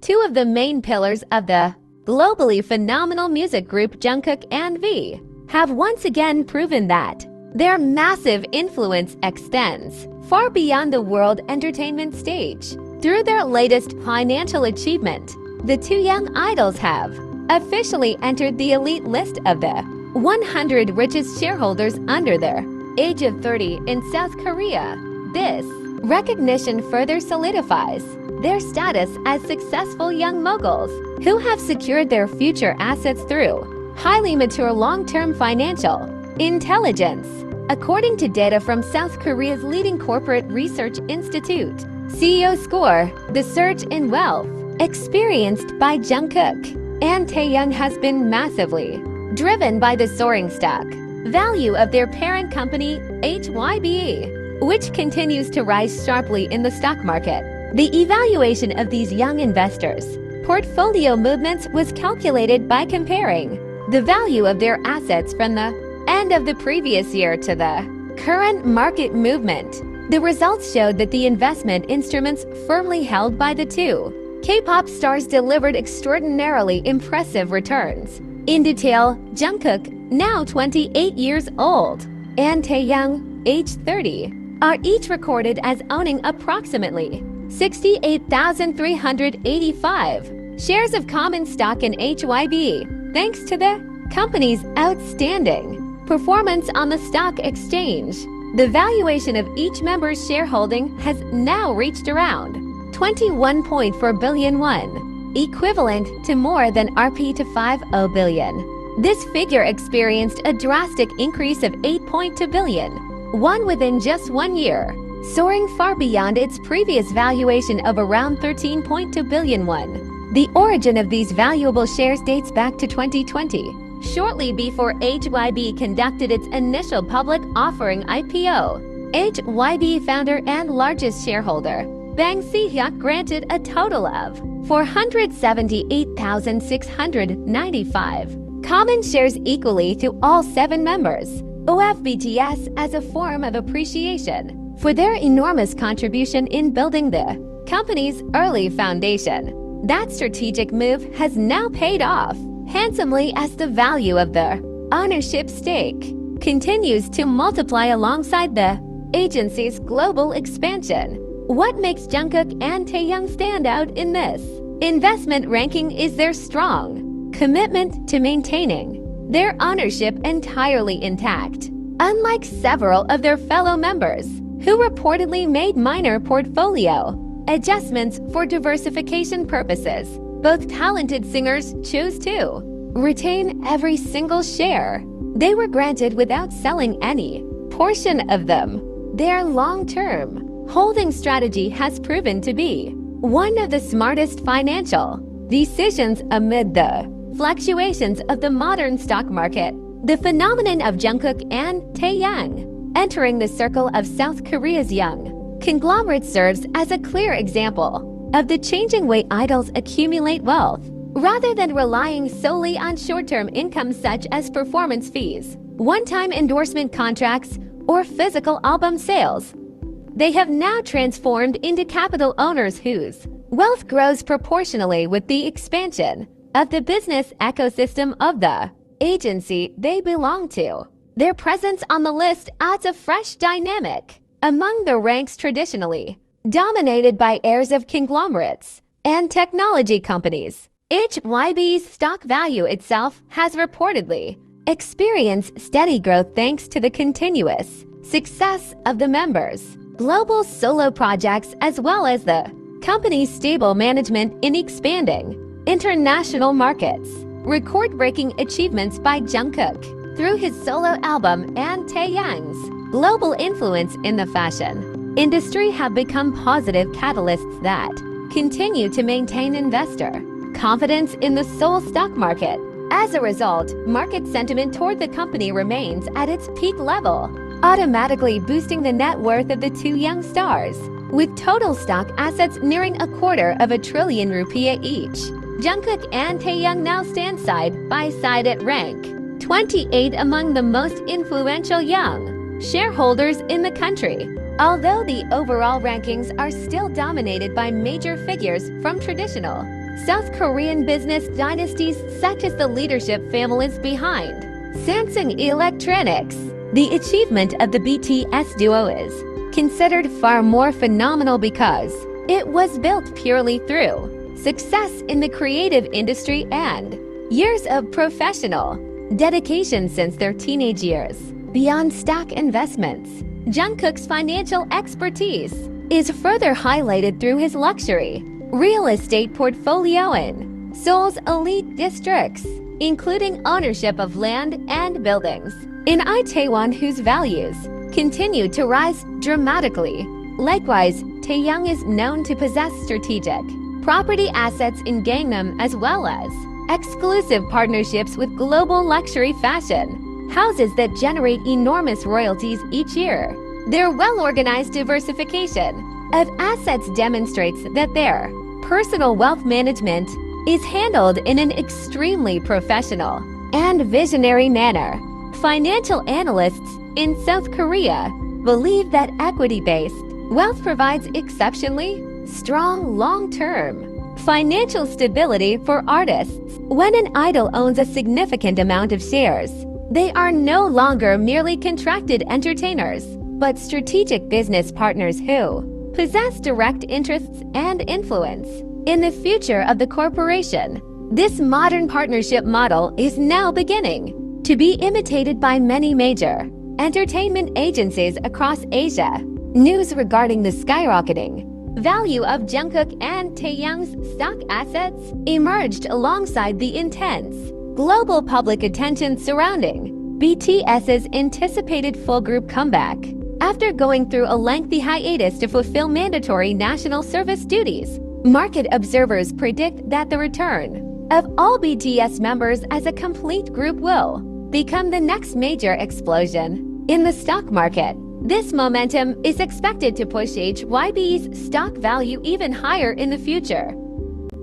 two of the main pillars of the globally phenomenal music group Jungkook and V, have once again proven that their massive influence extends far beyond the world entertainment stage. Through their latest financial achievement, the two young idols have officially entered the elite list of the 100 richest shareholders under their age of 30 in South Korea. This recognition further solidifies their status as successful young moguls who have secured their future assets through highly mature long-term financial intelligence. According to data from South Korea's leading corporate research institute, CEO Score, the surge in wealth experienced by Jungkook and Taehyung has been massively driven by the soaring stock value of their parent company, HYBE, which continues to rise sharply in the stock market. The evaluation of these young investors' portfolio movements was calculated by comparing the value of their assets from the end of the previous year to the current market movement. The results showed that the investment instruments firmly held by the two K-pop stars delivered extraordinarily impressive returns. In detail, Jungkook, now 28 years old, and Taehyung, age 30, are each recorded as owning approximately 68,385 shares of common stock in HYBE, thanks to the company's outstanding performance on the stock exchange. The valuation of each member's shareholding has now reached around 21.4 billion won, equivalent to more than Rp250 billion. This figure experienced a drastic increase of 8.2 billion won within just 1 year, soaring far beyond its previous valuation of around 13.2 billion won. The origin of these valuable shares dates back to 2020. Shortly before HYBE conducted its initial public offering IPO, HYBE founder and largest shareholder, Si-hyuk, granted a total of 478,695 common shares equally to all 7 members of BTS as a form of appreciation for their enormous contribution in building the company's early foundation. That strategic move has now paid off handsomely as the value of the ownership stake continues to multiply alongside the agency's global expansion. What makes Jungkook and Taehyung stand out in this investment ranking is their strong commitment to maintaining their ownership entirely intact. Unlike several of their fellow members, who reportedly made minor portfolio adjustments for diversification purposes, both talented singers chose to retain every single share they were granted without selling any portion of them. Their long-term holding strategy has proven to be one of the smartest financial decisions amid the fluctuations of the modern stock market. The phenomenon of Jungkook and Taehyung entering the circle of South Korea's young conglomerate serves as a clear example of the changing way idols accumulate wealth. Rather than relying solely on short-term income such as performance fees, one-time endorsement contracts, or physical album sales, they have now transformed into capital owners whose wealth grows proportionally with the expansion of the business ecosystem of the agency they belong to. Their presence on the list adds a fresh dynamic among the ranks traditionally dominated by heirs of conglomerates and technology companies. HYBE's stock value itself has reportedly experienced steady growth thanks to the continuous success of the members' global solo projects as well as the company's stable management in expanding international markets. Record-breaking achievements by Jungkook through his solo album and Taehyung's global influence in the fashion industry have become positive catalysts that continue to maintain investor confidence in the Seoul stock market. As a result, market sentiment toward the company remains at its peak level, automatically boosting the net worth of the two young stars. With total stock assets nearing ₹250 billion each, Jungkook and Taehyung now stand side by side at rank 28 among the most influential young shareholders in the country. Although the overall rankings are still dominated by major figures from traditional South Korean business dynasties such as the leadership families behind Samsung Electronics. The achievement of the BTS duo is considered far more phenomenal because it was built purely through success in the creative industry and years of professional dedication since their teenage years. Beyond stock investments, Jungkook's financial expertise is further highlighted through his luxury real estate portfolio in Seoul's elite districts, including ownership of land and buildings in Itaewon whose values continue to rise dramatically. Likewise, Taehyung is known to possess strategic property assets in Gangnam as well as exclusive partnerships with global luxury fashion houses that generate enormous royalties each year. Their well-organized diversification of assets demonstrates that their personal wealth management is handled in an extremely professional and visionary manner. Financial analysts in South Korea believe that equity-based wealth provides exceptionally strong long-term financial stability for artists. When an idol owns a significant amount of shares, they are no longer merely contracted entertainers, but strategic business partners who possess direct interests and influence in the future of the corporation. This modern partnership model is now beginning to be imitated by many major entertainment agencies across Asia. News regarding the skyrocketing value of Jungkook and Taehyung's stock assets emerged alongside the intense global public attention surrounding BTS's anticipated full group comeback. After going through a lengthy hiatus to fulfill mandatory national service duties, market observers predict that the return of all BTS members as a complete group will become the next major explosion in the stock market. This momentum is expected to push HYBE's stock value even higher in the future.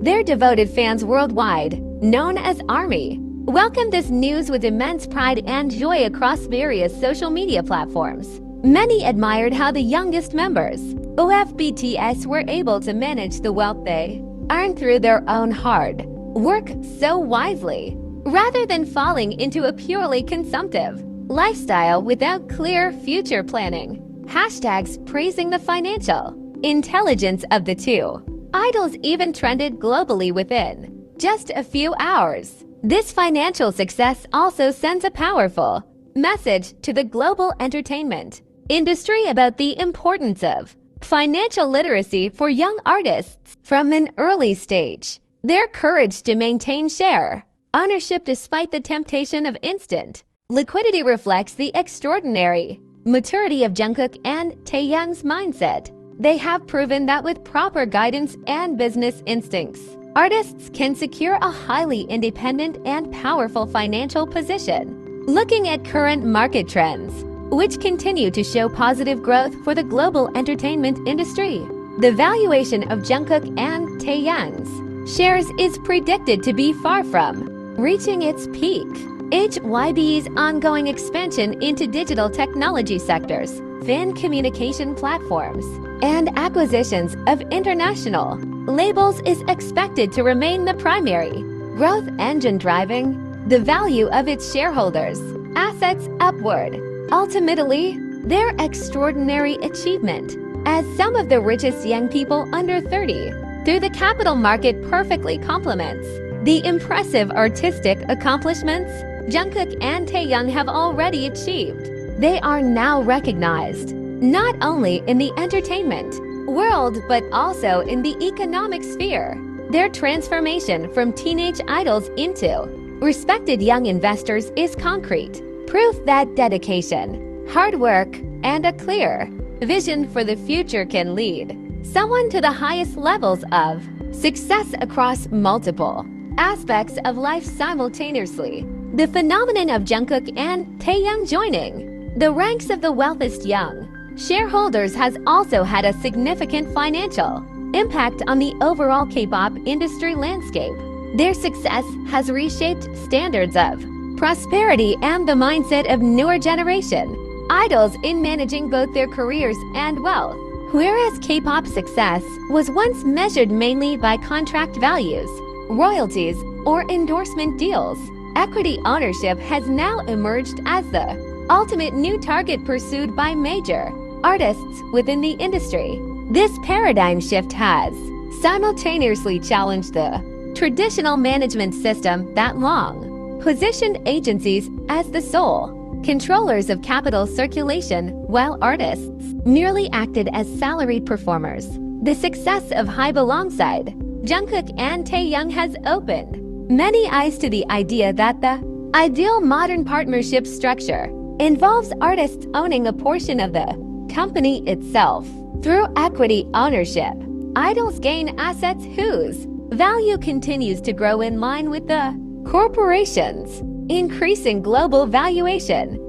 Their devoted fans worldwide, known as ARMY, welcomed this news with immense pride and joy across various social media platforms. Many admired how the youngest members of BTS were able to manage the wealth they earned through their own hard work so wisely, rather than falling into a purely consumptive lifestyle without clear future planning. Hashtags praising the financial intelligence of the two idols even trended globally within just a few hours. This financial success also sends a powerful message to the global entertainment industry about the importance of financial literacy for young artists from an early stage. Their courage to maintain share ownership despite the temptation of instant liquidity reflects the extraordinary maturity of Jungkook and Taehyung's mindset. They have proven that with proper guidance and business instincts, artists can secure a highly independent and powerful financial position. Looking at current market trends, which continue to show positive growth for the global entertainment industry, the valuation of Jungkook and Taehyung's shares is predicted to be far from reaching its peak. HYBE's ongoing expansion into digital technology sectors, fan communication platforms, and acquisitions of international labels is expected to remain the primary growth engine driving the value of its shareholders' assets upward. Ultimately, their extraordinary achievement as some of the richest young people under 30 through the capital market perfectly complements the impressive artistic accomplishments Jungkook and Taehyung have already achieved. They are now recognized not only in the entertainment world but also in the economic sphere. Their transformation from teenage idols into respected young investors is concrete proof that dedication, hard work, and a clear vision for the future can lead someone to the highest levels of success across multiple aspects of life simultaneously. The phenomenon of Jungkook and Taehyung joining the ranks of the wealthiest young shareholders has also had a significant financial impact on the overall K-pop industry landscape. Their success has reshaped standards of prosperity and the mindset of newer generation idols in managing both their careers and wealth. Whereas K-pop success was once measured mainly by contract values, royalties, or endorsement deals. Equity ownership has now emerged as the ultimate new target pursued by major artists within the industry. This paradigm shift has simultaneously challenged the traditional management system that long positioned agencies as the sole controllers of capital circulation, while artists merely acted as salaried performers. The success of HYBE alongside Jungkook and Taehyung has opened many eyes to the idea that the ideal modern partnership structure involves artists owning a portion of the company itself. Through equity ownership, idols gain assets whose value continues to grow in line with the corporation's increasing global valuation.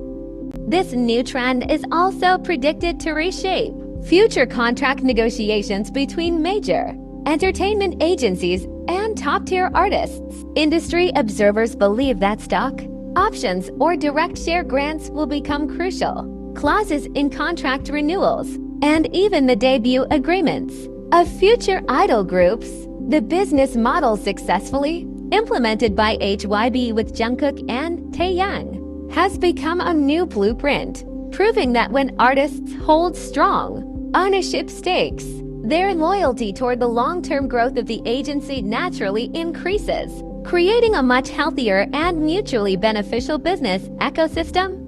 This new trend is also predicted to reshape future contract negotiations between major entertainment agencies and top-tier artists. Industry observers believe that stock options or direct share grants will become crucial. Clauses in contract renewals and even the debut agreements of future idol groups. The business model successfully implemented by HYBE with Jungkook and Taehyung has become a new blueprint, proving that when artists hold strong ownership stakes, their loyalty toward the long-term growth of the agency naturally increases, creating a much healthier and mutually beneficial business ecosystem.